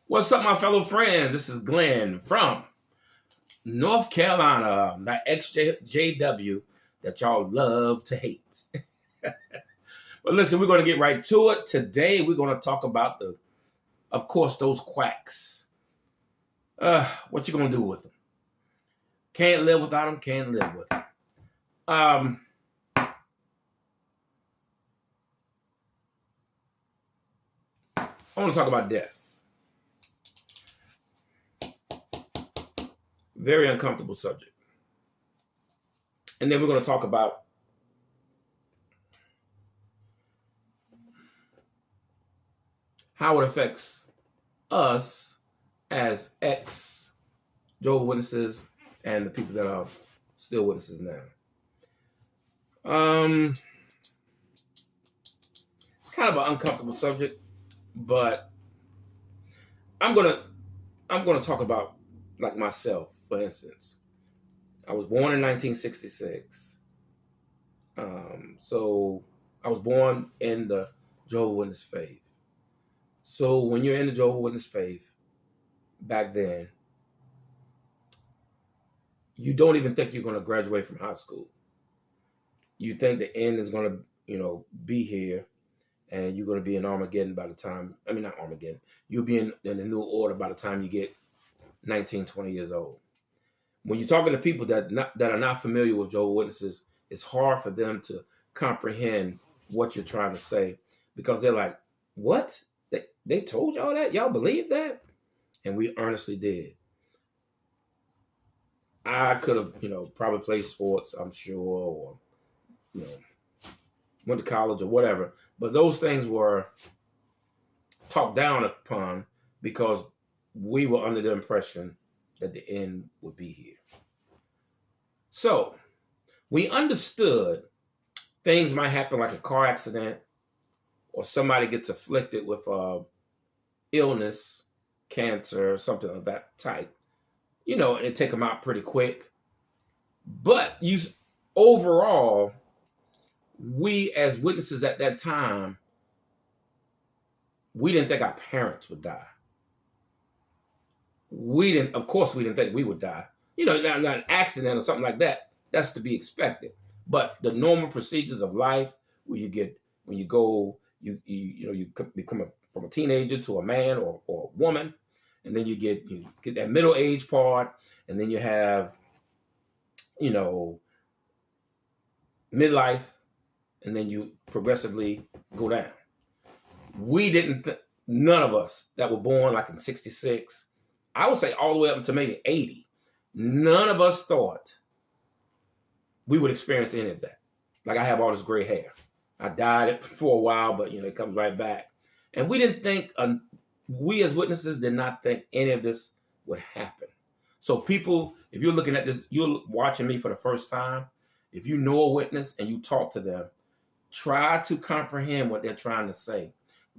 What's up, my fellow friends? This is Glenn from North Carolina, that XJW that y'all love to hate. But listen, we're going to get right to it. Today, we're going to talk about of course, those quacks. What you going to do with them? Can't live without them, can't live with them. I want to talk about death. Very uncomfortable subject. And then we're going to talk about how it affects us as ex-Jehovah Witnesses and the people that are still witnesses now. It's kind of an uncomfortable subject, but I'm gonna talk about like myself, for instance. I was born in 1966. So I was born in the Jehovah Witness faith. So when you're in the Jehovah Witness faith, back then, you don't even think you're going to graduate from high school. You think the end is going to, be here, and you're going to be in Armageddon by the time, not Armageddon, you'll be in the new order by the time you get 19, 20 years old. When you're talking to people that are not familiar with Jehovah's Witnesses, it's hard for them to comprehend what you're trying to say, because they're like, what? They told y'all that? Y'all believe that? And we earnestly did. I could have, probably played sports, I'm sure, or, went to college or whatever. But those things were talked down upon because we were under the impression that the end would be here. So we understood things might happen, like a car accident, or somebody gets afflicted with illness, cancer, something of that type, and it take them out pretty quick. But overall, we as witnesses at that time, we didn't think our parents would die. Of course, we didn't think we would die. Not an accident or something like that. That's to be expected. But the normal procedures of life, where you become from a teenager to a man or a woman, and then you get that middle age part, and then you have, midlife, and then you progressively go down. None of us that were born like in 66, I would say all the way up to maybe 80, none of us thought we would experience any of that. Like, I have all this gray hair. I dyed it for a while, but it comes right back. And we didn't think, we as witnesses did not think any of this would happen. So people, if you're looking at this, you're watching me for the first time, if you know a witness and you talk to them, try to comprehend what they're trying to say.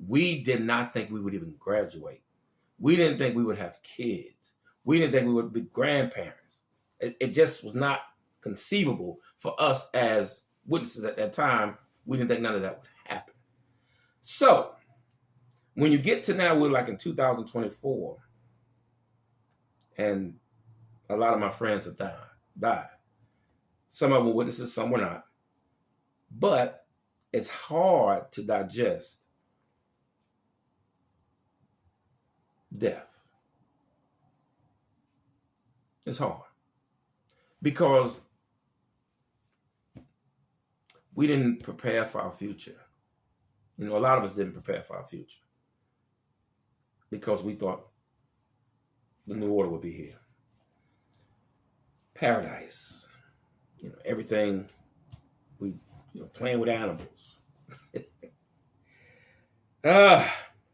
We did not think we would even graduate. We didn't think we would have kids. We didn't think we would be grandparents. It just was not conceivable for us as witnesses at that time. We didn't think none of that would happen. So when you get to now, we're like in 2024, and a lot of my friends have died. Some of them were witnesses, some were not. But it's hard to digest death. It's hard because we didn't prepare for our future. A lot of us didn't prepare for our future because we thought the new order would be here. Paradise, everything, we, playing with animals.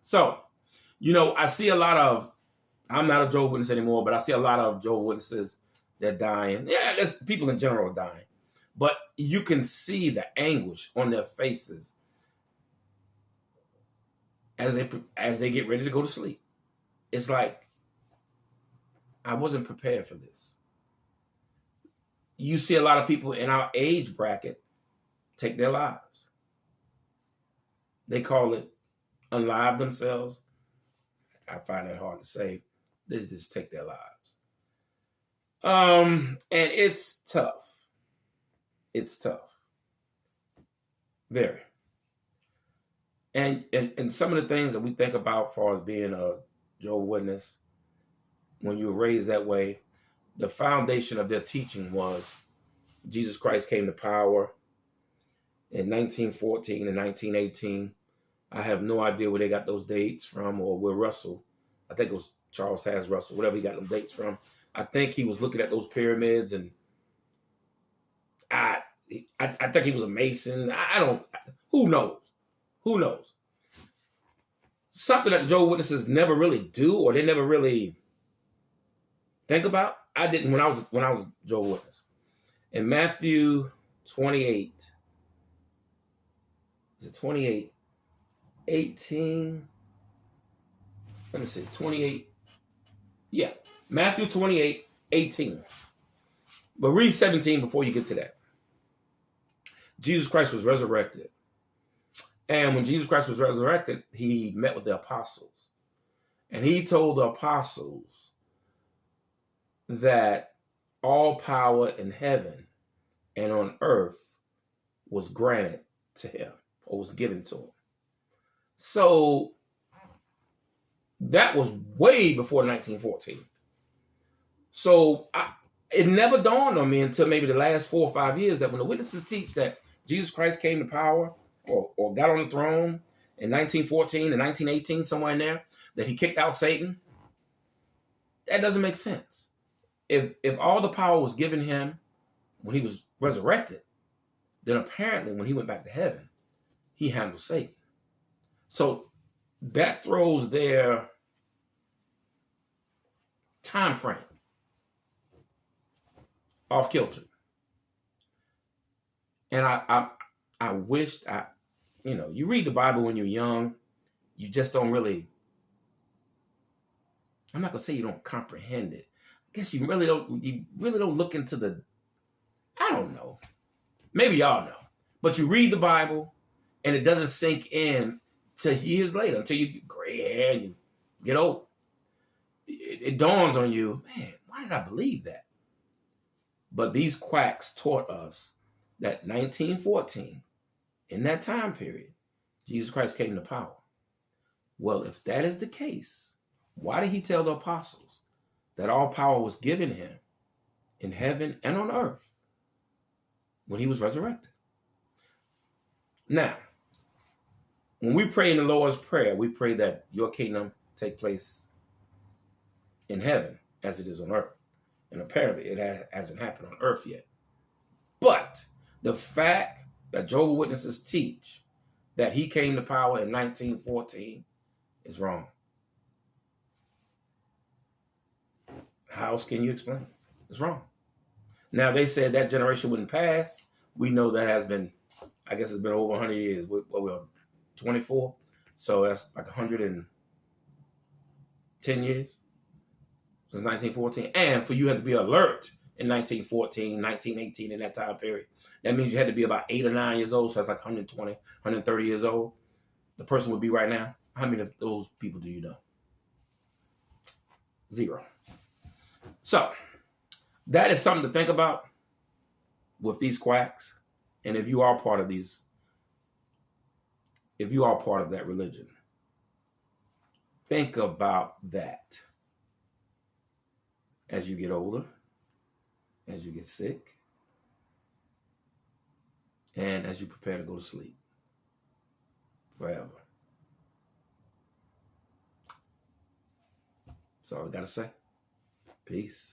So, I see a lot of, I'm not a Jehovah's Witness anymore, but I see a lot of Jehovah's Witnesses that are dying. Yeah, there's people in general are dying. But you can see the anguish on their faces as they get ready to go to sleep. It's like, I wasn't prepared for this. You see a lot of people in our age bracket take their lives. They call it unalive themselves. I find that hard to say. They just take their lives. And it's tough. It's tough. Very. And some of the things that we think about as far as being a Jehovah's Witness, when you were raised that way, the foundation of their teaching was Jesus Christ came to power in 1914 and 1918. I have no idea where they got those dates from, or where Russell, I think it was Charles Taze Russell, whatever he got them dates from. I think he was looking at those pyramids, and I think he was a Mason. Who knows? Who knows? Something that Jehovah's Witnesses never really do, or they never really think about. I didn't when I was Jehovah's Witness. In Matthew 28, is it 28, 18? Let me see, 28. Yeah, Matthew 28, 18. But read 17 before you get to that. Jesus Christ was resurrected. And when Jesus Christ was resurrected, he met with the apostles. And he told the apostles that all power in heaven and on earth was granted to him, or was given to him. So that was way before 1914. So it never dawned on me until maybe the last 4 or 5 years that when the witnesses teach that Jesus Christ came to power, or got on the throne in 1914 and 1918, somewhere in there, that he kicked out Satan, that doesn't make sense. If all the power was given him when he was resurrected, then apparently when he went back to heaven, he handled Satan. So that throws their time frame off kilter. And I wished you read the Bible when you're young, you just don't really, I'm not gonna say you don't comprehend it. I guess you really don't look into I don't know. Maybe y'all know. But you read the Bible and it doesn't sink in till years later, until you get gray hair and you get old. It dawns on you, man, why did I believe that? But these quacks taught us that 1914, in that time period, Jesus Christ came to power. Well, if that is the case, why did he tell the apostles that all power was given him in heaven and on earth when he was resurrected? Now, when we pray in the Lord's Prayer, we pray that your kingdom take place in heaven as it is on earth. And apparently it hasn't happened on earth yet. But the fact that Jehovah's Witnesses teach that he came to power in 1914 is wrong. How else can you explain it? It's wrong. Now, they said that generation wouldn't pass. We know that has been, I guess it's been over 100 years. What we're 24? So that's like 110 years since 1914. And for you had to be alert in 1914, 1918, in that time period. That means you had to be about 8 or 9 years old. So that's like 120, 130 years old. The person would be right now. How many of those people do you know? 0. So that is something to think about with these quacks. And if you are part of that religion, think about that as you get older, as you get sick, and as you prepare to go to sleep forever. That's all I got to say. Peace.